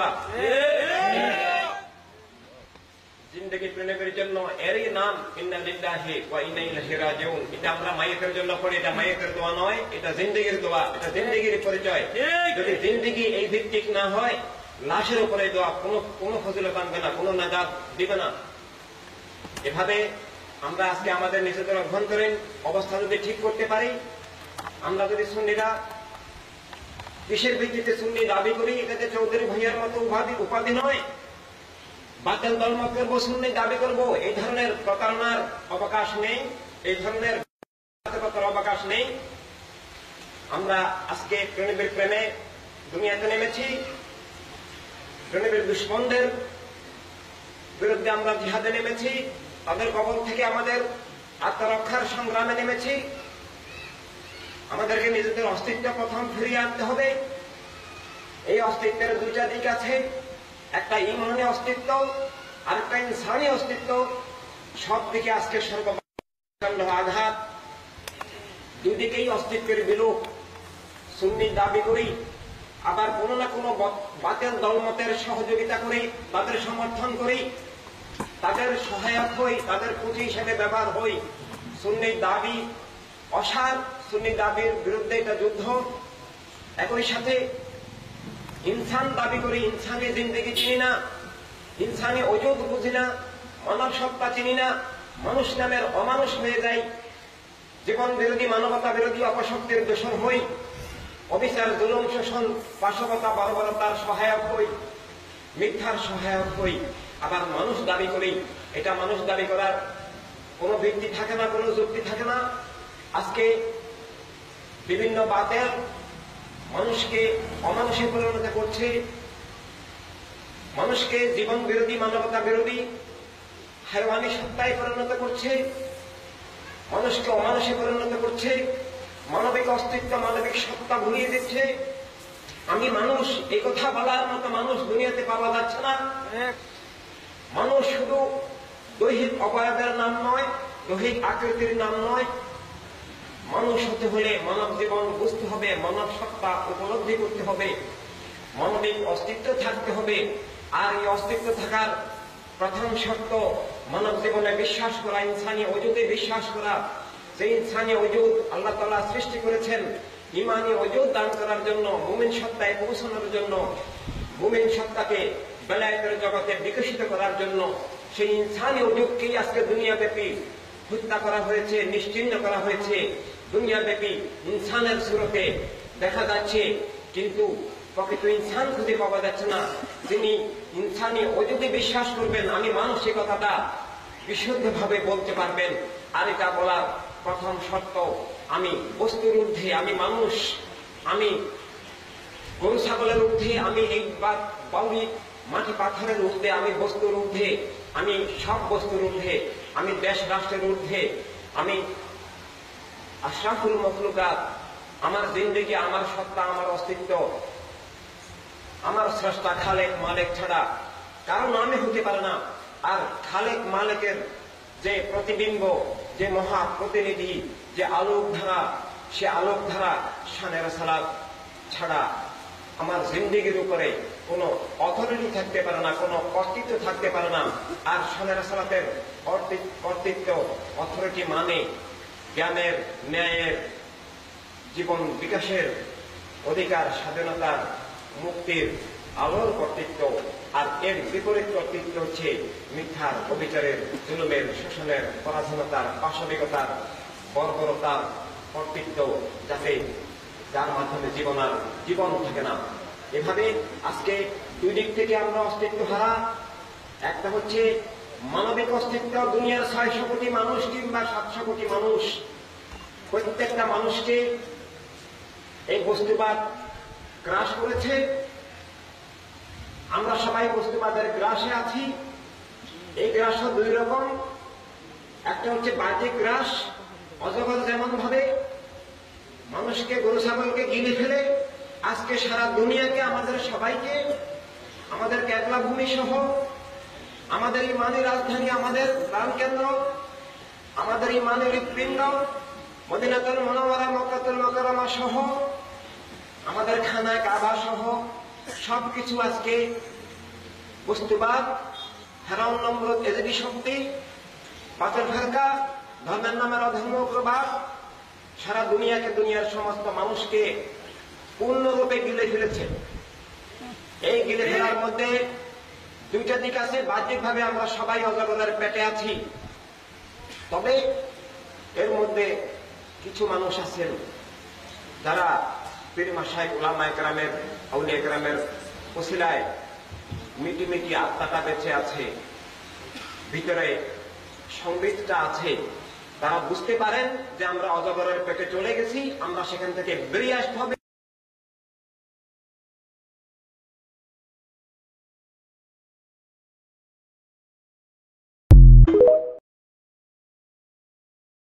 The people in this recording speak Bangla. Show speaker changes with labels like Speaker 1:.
Speaker 1: দোয়া, জিন্দেগি প্রেমের জন্য এরই নাম ইন্না লিল্লাহি ওয়া ইন্না ইলাইহি রাজিউন। এটা আমরা মাইয়েতের জন্য পড়ি, এটা মাইয়েতের দোয়া নয়, এটা জিন্দেগির দোয়া, এটা জিন্দেগির পরিচয়। যদি জিন্দেগি এই ভিত্তিক না হয়, লাশের উপরে দোয়া কোনো ফজিলত আনবে না, কোনো নাজাত দিবে না। এভাবে আমরা আজকে আমাদের নিজেদের অভ্যন্তরীণ অবস্থা যদি ঠিক করতে পারি, আমরা যদি সুন্নিরা কিসের ভিত্তিতে সুন্নি দাবি করি, এটা যে চৌধুরী ভাইয়ার মতো উপাধি নয়, বাতিল দলমত করবো, সুন্নি দাবি করবো, এই ধরনের প্রতারণার অবকাশ নেই, এই ধরনের অবকাশ নেই। আমরা আজকে প্রেমের প্রেমে দুনিয়াতে নেমেছি, প্রেমের দুশ্মনদের বিরুদ্ধে আমরা জিহাদে নেমেছি, তাদের কবল থেকে আমাদের আত্মরক্ষার সংগ্রামে নেমেছি। আমাদেরকে নিজেদের অস্তিত্ব প্রথম ফিরিয়ে আনতে হবে। এই অস্তিত্বের দুইটা দিক আছে, একটা ইমানি অস্তিত্ব আর একটা ইনসানি অস্তিত্ব। সব দিকে আজকে সর্বপ্রকাণ্ড আঘাত, দুদিকেই অস্তিত্বের বিলোপ। সুন্নি দাবি করি, আবার কোনো না কোনো বাতিল দলমতের সহযোগিতা করি, তাদের সমর্থন করি, তাদের সহায়ক হই, তাদের পুঁজি হিসেবে ব্যবহার হই। সুন্নি দাবি অসার, সুন্নি দাবির বিরুদ্ধে এটা যুদ্ধ। একই সাথে ইনসান দাবি করি, ইনসানি জিন্দেগি চিনি না, ইনসানি অজুদ বুঝি না, মানব সত্তা চিনি না, মানুষ নামের অমানুষ হয়ে যাই, জীবন বিরোধী, মানবতা বিরোধী অপশক্তির দোষর হই, অবিচার, জুলুম, শোষণ, পাশবতা, বর্বরতার সহায়ক হই, মিথ্যার সহায়ক হই। আবার মানুষ দাবি করি, এটা মানুষ দাবি করার কোনো ভিত্তি থাকে না, কোনো যুক্তি থাকে না। আজকে বিভিন্ন বাতিল মানুষকে অমানুষে পরিণত করছে, মানুষকে জীবন বিরোধী, মানবতা বিরোধী, হায়ওয়ানি সত্তায় পরিণত করছে, মানুষকে অমানুষে পরিণত করছে, মানবিক অস্তিত্ব, মানবিক সত্তা ভুলিয়ে দিচ্ছে। আমি মানুষ, এই কথা বলার মতো মানুষ দুনিয়াতে পাওয়া যাচ্ছে না। মানুষ শুধু দৈহিক অবয়বের নাম নয়, দৈহিক আকৃতির নাম নয়। মানুষ হতে হলে মানব জীবন বুঝতে হবে, মানব সত্তা উপলব্ধি করতে হবে, মানবিক অস্তিত্ব থাকতে হবে। আর এই অস্তিত্ব থাকার প্রথম শর্ত মানব জীবনে বিশ্বাস করা, ইনসানি ওজুদে বিশ্বাস করা। যে ইনসানি ওজুদ আল্লাহ তাআলা সৃষ্টি করেছেন ইমানি ওজুদ দান করার জন্য, মুমিন সত্তায় পৌঁছানোর জন্য, মুমিন সত্তাকে বেলায়েতের জগতে বিকশিত করার জন্য। সেই ইনসানি ওজুদকেই আজকে দুনিয়াব্যাপী হত্যা করা হয়েছে, নিশ্চিহ্ন করা হয়েছে। দুনিয়াব্যাপী ইনসানের সুরতে দেখা যাচ্ছে, কিন্তু প্রকৃত ইনসান খুঁজে পাওয়া যাচ্ছে না। যিনি ইনসানি ওজুদে বিশ্বাস করবেন, আমি মানুষ, এই কথাটা বিশুদ্ধভাবে বলতে পারবেন। আর এটা বলার প্রথম শর্ত, আমি বস্তুর ঊর্ধ্বে, আমি মানুষ, আমি গরু ছাগলের ঊর্ধ্বে, আমি এই বাউরি মাটি পাথরের ঊর্ধ্বে, আমি বস্তুর ঊর্ধ্বে, আমি সব বস্তুর ঊর্ধ্বে, আমি দেশ রাষ্ট্রের ঊর্ধ্বে, আমি আশরাফুল মখলুকাত। আমার জিন্দেগি, আমার সত্তা, আমার অস্তিত্ব, আমার স্রষ্টা খালেক মালেক ছাড়া কারণ আমি হতে পারে না। আর খালেক মালেকের যে প্রতিবিম্ব, যে মহা প্রতিনিধি, যে আলোক ধারা, সে আলোক ধারা শানে রাসালাত ছাড়া আমার জিন্দেগির উপরে কোনো অথরিটি থাকতে পারে না, কোনো কর্তৃত্ব থাকতে পারে না। আর শানে রাসালাতের কর্তৃত্ব, অথরিটি মানে জ্ঞানের, ন্যায়ের, জীবন বিকাশের অধিকার, স্বাধীনতার, মুক্তির, আলোর কর্তৃত্ব। আর এর বিপরীত কর্তৃত্ব হচ্ছে মিথ্যার, অবিচারের, জুলুমের, শোষণের, পরাধীনতার, পাশবিকতার, বর্বরতার কর্তৃত্ব, যার মাধ্যমে জীবন থাকে না। এভাবে আজকে দুই দিক থেকে আমরা অস্তিত্ব হারা। একটা হচ্ছে মানবিক অস্তিত্ব, দুনিয়ার 600 কোটি মানুষ কিংবা 700 কোটি মানুষ, প্রত্যেকটা মানুষকে এই বস্তুবাদ গ্রাস করেছে। আমরা সবাই বস্তুবাদের গ্রাসে আছি। এই গ্রাস দুই রকম। একটা হচ্ছে বাহ্যিক গ্রাস, অজগর যেমন ভাবে মানুষকে, গরু ছাগলকে গিলে ফেলে আজকে সারা দুনিয়াকে, আমাদের সবাইকে, আমাদের কেবলা ভূমি সহ, আমাদের ইমানি রাজধানী, আমাদের প্রাণকেন্দ্র, আমাদের ইমানি হৃৎপিণ্ড মদিনাতুল মুনাওয়ারা, মক্কাতুল মুকাররমা সহ, আমাদের খানা কাবা সহ সবকিছু আজকে বস্তুবাদ, ফেরাউন নমরুদ এজিদি শক্তি, পাথর ফেরকা, ধর্মের নামের অধর্ম প্রভাব সারা দুনিয়াকে, দুনিয়ার সমস্ত মানুষকে পূর্ণরূপে গিলে ফেলেছে। এই গিলে ফেলার মধ্যে দুইটা দিক আছে। বাহ্যিকভাবে আমরা সবাই অজগরের পেটে আছি, তবে এর মধ্যে কিছু মানুষ আছেন যারা পীর মাশায়েখ উলামায়ে কেরামের, আউলিয়া কেরামের ওসিলায় মিটি আত্মাটা বেঁচে আছে, ভিতরে সংবিতটা আছে। তারা বুঝতে পারেন যে আমরা অজগরের পেটে চলে গেছি, আমরা সেখান থেকে বেরিয়ে আসতে হবে।